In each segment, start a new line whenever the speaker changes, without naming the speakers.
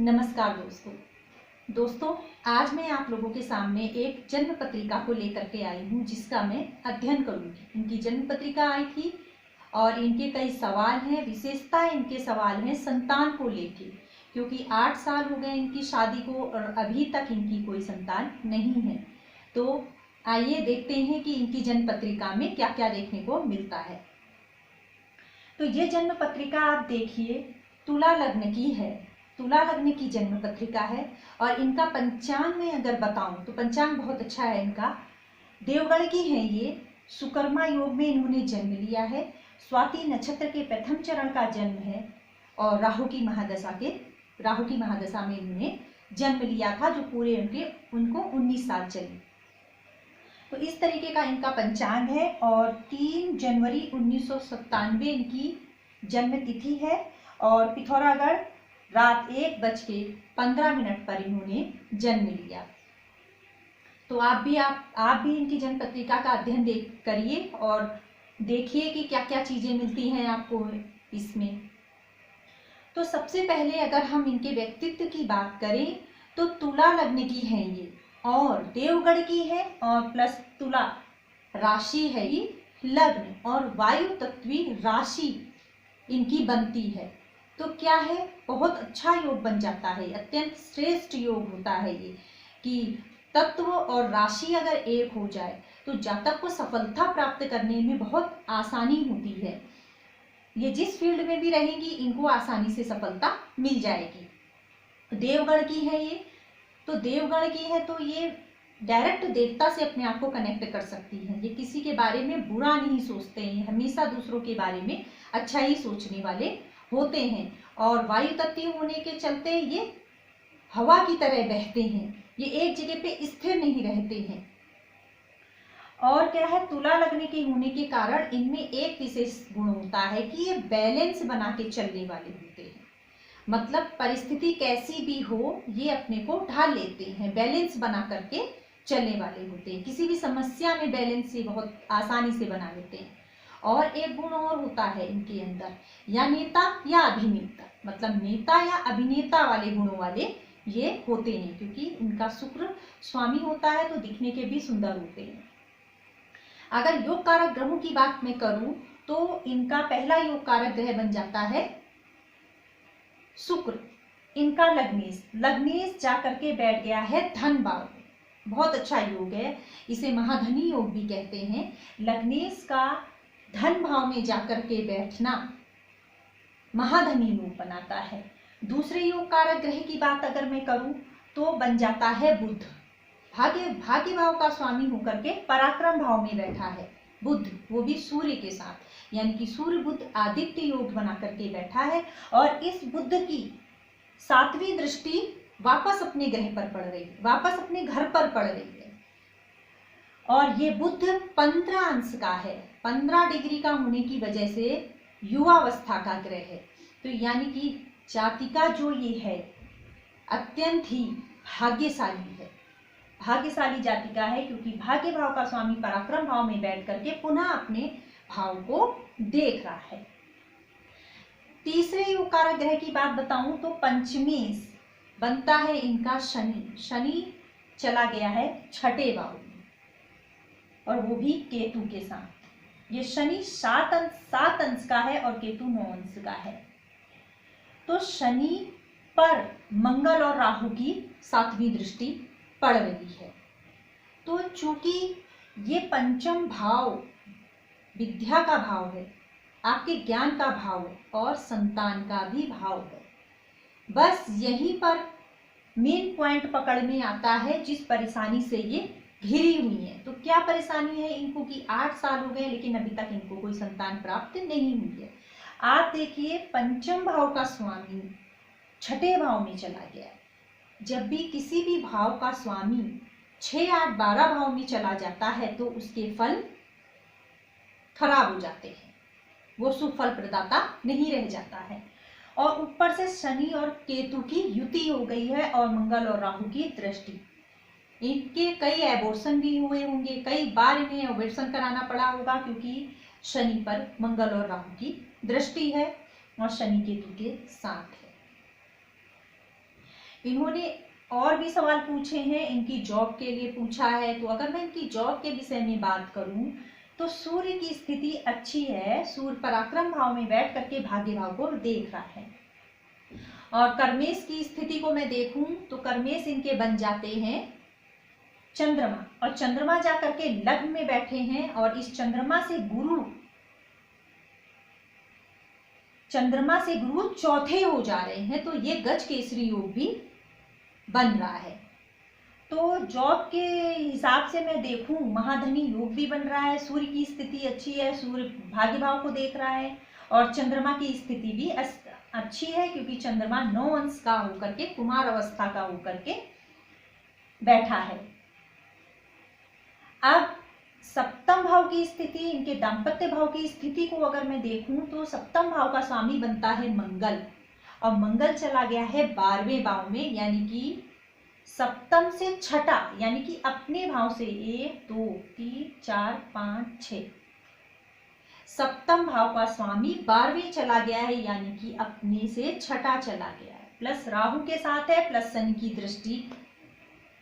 नमस्कार दोस्तों, आज मैं आप लोगों के सामने एक जन्म पत्रिका को लेकर के आई हूँ जिसका मैं अध्ययन करूँगी। इनकी जन्म पत्रिका आई थी और इनके कई सवाल हैं। विशेषता इनके सवाल हैं संतान को लेके, क्योंकि 8 साल हो गए इनकी शादी को और अभी तक इनकी कोई संतान नहीं है। तो आइए देखते हैं कि इनकी जन्म पत्रिका में क्या क्या देखने को मिलता है। तो ये जन्म पत्रिका आप देखिए, तुला लग्न की है। तुला लग्न की जन्म पत्रिका है और इनका पंचांग में अगर बताऊं तो पंचांग बहुत अच्छा है इनका। देवगढ़ की है ये। सुकर्मा योग में इन्होंने जन्म लिया है। स्वाति नक्षत्र के प्रथम चरण का जन्म है और राहु की महादशा में इन्होंने जन्म लिया था, जो पूरे उनको 19 साल चली। तो इस तरीके का इनका पंचांग है और 3 जनवरी 1997 इनकी जन्म तिथि है और पिथौरागढ़ रात 1:15 पर इन्होंने जन्म लिया। तो आप भी इनकी जन्म पत्रिका का अध्ययन करिए और देखिए कि क्या क्या चीजें मिलती हैं आपको इसमें। तो सबसे पहले अगर हम इनके व्यक्तित्व की बात करें तो तुला लग्न की है ये और देवगढ़ की है और प्लस तुला राशि है ये लग्न और वायु तत्वी राशि इनकी बनती है। तो क्या है, बहुत अच्छा योग बन जाता है। अत्यंत श्रेष्ठ योग होता है ये कि तत्व और राशि अगर एक हो जाए तो जातक को सफलता प्राप्त करने में बहुत आसानी होती है। ये जिस फील्ड में भी रहेंगी इनको आसानी से सफलता मिल जाएगी। देवगढ़ की है ये, तो देवगढ़ की है तो ये डायरेक्ट देवता से अपने आप को कनेक्ट कर सकती है। ये किसी के बारे में बुरा नहीं सोचते हैं, हमेशा दूसरों के बारे में अच्छा ही सोचने वाले होते हैं। और वायु तत्व होने के चलते ये हवा की तरह बहते हैं, ये एक जगह पे स्थिर नहीं रहते हैं। और क्या है, तुला लग्न के होने के कारण इनमें एक विशेष गुण होता है कि ये बैलेंस बना के चलने वाले होते हैं। मतलब परिस्थिति कैसी भी हो ये अपने को ढाल लेते हैं, बैलेंस बना करके चलने वाले होते हैं। किसी भी समस्या में बैलेंस से बहुत आसानी से बना लेते हैं। और एक गुण और होता है इनके अंदर, या नेता या अभिनेता, मतलब नेता या अभिनेता वाले गुणों वाले ये होते हैं, क्योंकि इनका शुक्र स्वामी होता है तो दिखने के भी सुंदर होते हैं। अगर योग कारक ग्रहों की बात मैं करूं तो इनका पहला योग कारक ग्रह बन जाता है शुक्र। इनका लग्नेश जाकर के बैठ गया है धन भाव में। बहुत अच्छा योग है, इसे महाधनी योग भी कहते हैं। लग्नेश का धन भाव में जाकर के बैठना महाधनी योग बनाता है। दूसरे योग कारक ग्रह की बात अगर मैं करूं तो बन जाता है बुध। भाग्य भाव का स्वामी होकर के पराक्रम भाव में बैठा है बुध, वो भी सूर्य के साथ, यानी कि सूर्य बुध आदित्य योग बना करके बैठा है। और इस बुध की 7वीं दृष्टि वापस अपने ग्रह पर पड़ रही है, वापस अपने घर पर पड़ रही है। और ये बुध 15 अंश का है, 15 डिग्री का होने की वजह से युवावस्था का ग्रह है। तो यानी कि जातिका जो ये है अत्यंत ही भाग्यशाली है, भाग्यशाली जातिका है, क्योंकि भाग्य भाव का स्वामी पराक्रम भाव में बैठ करके पुनः अपने भाव को देख रहा है। तीसरे योग कारक ग्रह की बात बताऊं तो पंचमेश बनता है इनका शनि। शनि चला गया है 6ठे भाव में और वो भी केतु के साथ। ये शनि 7 अंश का है और केतु 9 अंश का है। तो शनि पर मंगल और राहु की 7वीं दृष्टि पड़ रही है। तो चूंकि ये पंचम भाव विद्या का भाव है, आपके ज्ञान का भाव है और संतान का भी भाव है, बस यहीं पर मेन पॉइंट पकड़ में आता है जिस परेशानी से ये घिरी हुई है। तो क्या परेशानी है इनको कि 8 साल हो गए लेकिन अभी तक इनको कोई संतान प्राप्त नहीं हुई है। आप देखिए, पंचम भाव का स्वामी 6ठे भाव में चला गया है। जब भी किसी भी भाव का स्वामी 6, 8, 12 भाव में चला जाता है तो उसके फल खराब हो जाते हैं, वो शुभ फल प्रदाता नहीं रह जाता है। और ऊपर से शनि और केतु की युति हो गई है और मंगल और राहु की दृष्टि। इनके कई एबॉर्शन भी हुए होंगे, कई बार इन्हें एबॉर्शन कराना पड़ा होगा, क्योंकि शनि पर मंगल और राहु की दृष्टि है और शनि केतु के साथ है। इन्होंने और भी सवाल पूछे हैं, इनकी जॉब के लिए पूछा है। तो अगर मैं इनकी जॉब के विषय में बात करूं तो सूर्य की स्थिति अच्छी है। सूर्य पराक्रम भाव में बैठ करके भाग्य भाव को देख रहा है। और कर्मेश की स्थिति को मैं देखूं तो कर्मेश इनके बन जाते हैं चंद्रमा, और चंद्रमा जाकर के लग्न में बैठे हैं। और इस चंद्रमा से गुरु चौथे हो जा रहे हैं, तो ये गज केसरी योग भी बन रहा है। तो जॉब के हिसाब से मैं देखूं, महाधनी योग भी बन रहा है। सूर्य की स्थिति अच्छी है, सूर्य भाग्य भाव को देख रहा है। और चंद्रमा की स्थिति भी अच्छी है, क्योंकि चंद्रमा 9 अंश का होकर के, कुमार अवस्था का होकर के बैठा है। अब सप्तम भाव की स्थिति, इनके दाम्पत्य भाव की स्थिति को अगर मैं देखूं तो सप्तम भाव का स्वामी बनता है मंगल, और मंगल चला गया है 12वें भाव में, यानी कि सप्तम से छठा, यानी कि अपने भाव से 1 2 3 4 5 6 सप्तम भाव का स्वामी 12वें चला गया है, यानी कि अपने से छठा चला गया है। प्लस राहु के साथ है, प्लस शनि की दृष्टि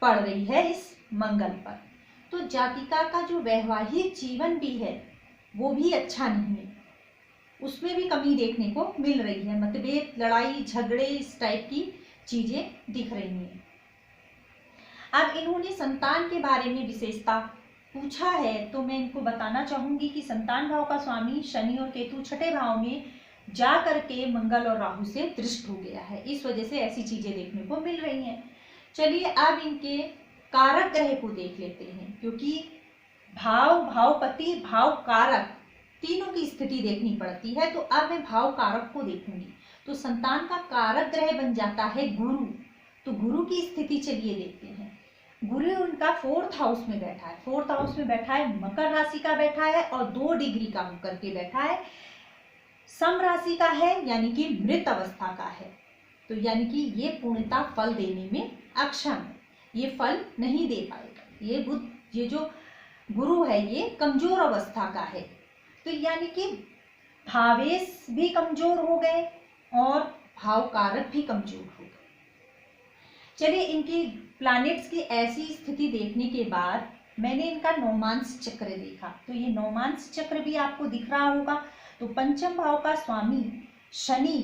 पड़ रही है इस मंगल पर। तो जातिका का जो वैवाहिक जीवन भी है वो भी अच्छा नहीं है, उसमें भी कमी देखने को मिल रही है। मतभेद, लड़ाई झगड़े, इस टाइप की चीजें दिख रही हैं। अब इन्होंने संतान के बारे में विशेषता पूछा है, तो मैं इनको बताना चाहूंगी कि संतान भाव का स्वामी शनि और केतु छठे भाव में जा करके मंगल और राहु से दृष्ट हो गया है। इस वजह से ऐसी चीजें देखने को मिल रही हैं। चलिए अब इनके कारक ग्रह को देख लेते हैं, क्योंकि भाव, भावपति, भाव कारक तीनों की स्थिति देखनी पड़ती है। तो अब मैं भाव कारक को देखूंगी। तो संतान का कारक ग्रह बन जाता है गुरु। तो गुरु की स्थिति चलिए देखते हैं। गुरु उनका 4th हाउस में बैठा है। 4th हाउस में बैठा है, मकर राशि का बैठा है और 2 डिग्री का होकर के बैठा है। सम राशि का है, यानी कि मृत अवस्था का है। तो यानी कि ये पूर्णता फल देने में अक्षम है, ये फल नहीं दे पाएगा। ये बुध, ये जो गुरु है ये कमजोर अवस्था का है। तो यानी कि भावेश भी कमजोर हो गए और भाव कारक भी कमजोर हो गए। चलिए इनकी प्लैनेट्स की ऐसी स्थिति देखने के बाद मैंने इनका नौमांस चक्र देखा। तो ये नौमांस चक्र भी आपको दिख रहा होगा। तो पंचम भाव का स्वामी शनि,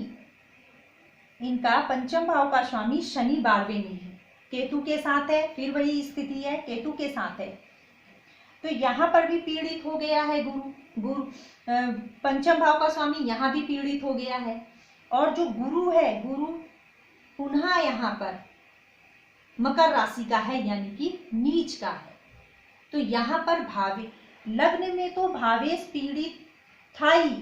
इनका पंचम भाव का स्वामी शनि 12वें में है, केतु के साथ है। फिर वही स्थिति है, केतु के साथ है। तो यहाँ पर भी पीड़ित हो गया है गुरु। पंचम भाव का स्वामी यहाँ भी पीड़ित हो गया है। और जो गुरु है, गुरु पुनः यहाँ पर मकर राशि का है, यानी कि नीच का है। तो यहाँ पर भावे लग्न में तो भावेश पीड़ित था ही,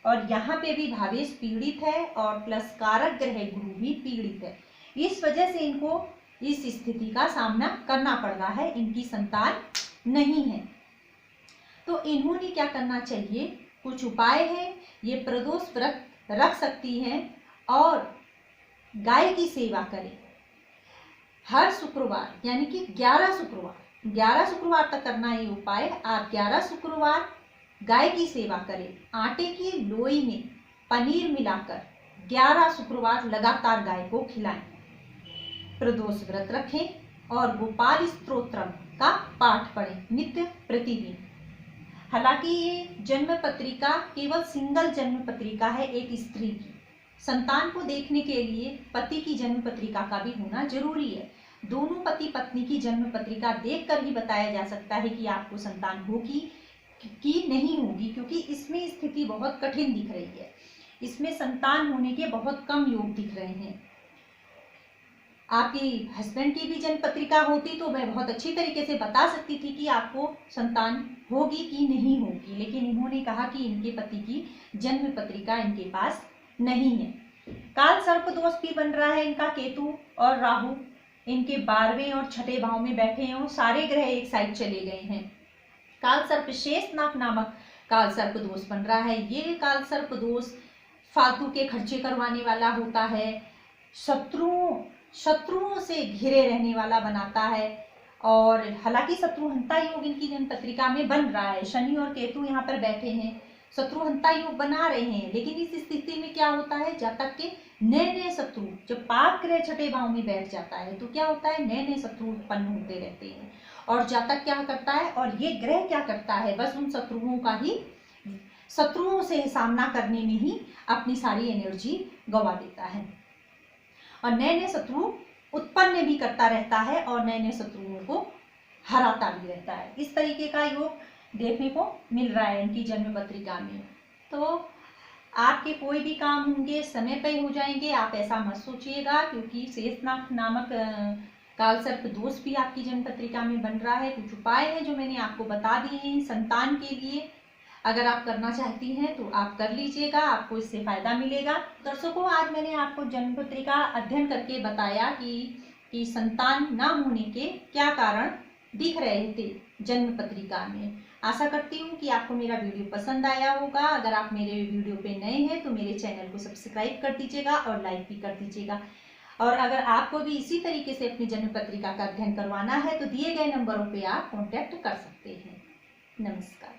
और यहाँ पे भी भावेश पीड़ित है, और प्लस कारक ग्रह गुरु भी पीड़ित है। इस वजह से इनको इस स्थिति का सामना करना पड़ रहा है। इनकी संतान नहीं है। तो इन्होंने क्या करना चाहिए, कुछ उपाय है। ये प्रदोष व्रत रख सकती हैं और गाय की सेवा करें हर शुक्रवार, यानी कि 11 शुक्रवार तक करना ये उपाय। आप 11 शुक्रवार गाय की सेवा करें। आटे की लोई में पनीर मिलाकर 11 शुक्रवार लगातार गाय को खिलाएं। प्रदोष व्रत रखें और गोपाल स्तोत्रम का पाठ पढ़ें नित्य प्रतिदिन। हालांकि ये जन्म पत्रिका केवल सिंगल जन्म पत्रिका है एक स्त्री की। संतान को देखने के लिए पति की जन्म पत्रिका का भी होना जरूरी है। दोनों पति पत्नी की जन्म पत्रिका देखकर ही बताया जा सकता है कि आपको संतान होगी कि नहीं होगी, क्योंकि इसमें स्थिति बहुत कठिन दिख रही है। इसमें संतान होने के बहुत कम योग दिख रहे हैं। आपके हस्बैंड की भी जन्म पत्रिका होती तो मैं बहुत अच्छी तरीके से बता सकती थी कि आपको संतान होगी कि नहीं होगी, लेकिन इन्होंने कहा कि इनके पति की जन्म पत्रिका इनके पास नहीं है। काल सर्प दोष भी बन रहा है इनका। केतु और राहु इनके 12वें और छठे भाव में बैठे हैं और सारे ग्रह एक साइड चले गए हैं। काल सर्प शेषनाग नामक काल सर्प दोष बन रहा है। ये काल सर्प दोष फालतू के खर्चे करवाने वाला होता है, शत्रुओं से घिरे रहने वाला बनाता है। और हालांकि शत्रुहंता योग इनकी जन्म पत्रिका में बन रहा है। शनि और केतु यहाँ पर बैठे हैं, शत्रुहंता योग बना रहे हैं, लेकिन इस स्थिति में क्या होता है, जब तक के नए नए शत्रु, जब पाप ग्रह छठे भाव में बैठ जाता है तो क्या होता है, नए नए शत्रु उत्पन्न होते रहते हैं। और जब तक क्या करता है, और ये ग्रह क्या करता है, बस उन शत्रुओं से सामना करने में ही अपनी सारी एनर्जी गवा देता है और नए नए शत्रु उत्पन्न भी करता रहता है और नए नए शत्रुओं को हराता भी रहता है। इस तरीके का योग देखने को मिल रहा है इनकी जन्म पत्रिका में। तो आपके कोई भी काम होंगे समय पे हो जाएंगे, आप ऐसा मत सोचिएगा, क्योंकि शेषनाग नामक कालसर्प दोष भी आपकी जन्म पत्रिका में बन रहा है। कुछ उपाय हैं जो मैंने आपको बता दिए हैं संतान के लिए, अगर आप करना चाहती हैं तो आप कर लीजिएगा, आपको इससे फायदा मिलेगा। दर्शकों, आज मैंने आपको जन्म पत्रिका अध्ययन करके बताया कि संतान ना होने के क्या कारण दिख रहे थे जन्म पत्रिका में। आशा करती हूँ कि आपको मेरा वीडियो पसंद आया होगा। अगर आप मेरे वीडियो पे नए हैं तो मेरे चैनल को सब्सक्राइब कर दीजिएगा और लाइक भी कर दीजिएगा। और अगर आपको भी इसी तरीके से अपनी जन्म पत्रिका का अध्ययन करवाना है तो दिए गए नंबरों पे आप कॉन्टैक्ट कर सकते हैं। नमस्कार।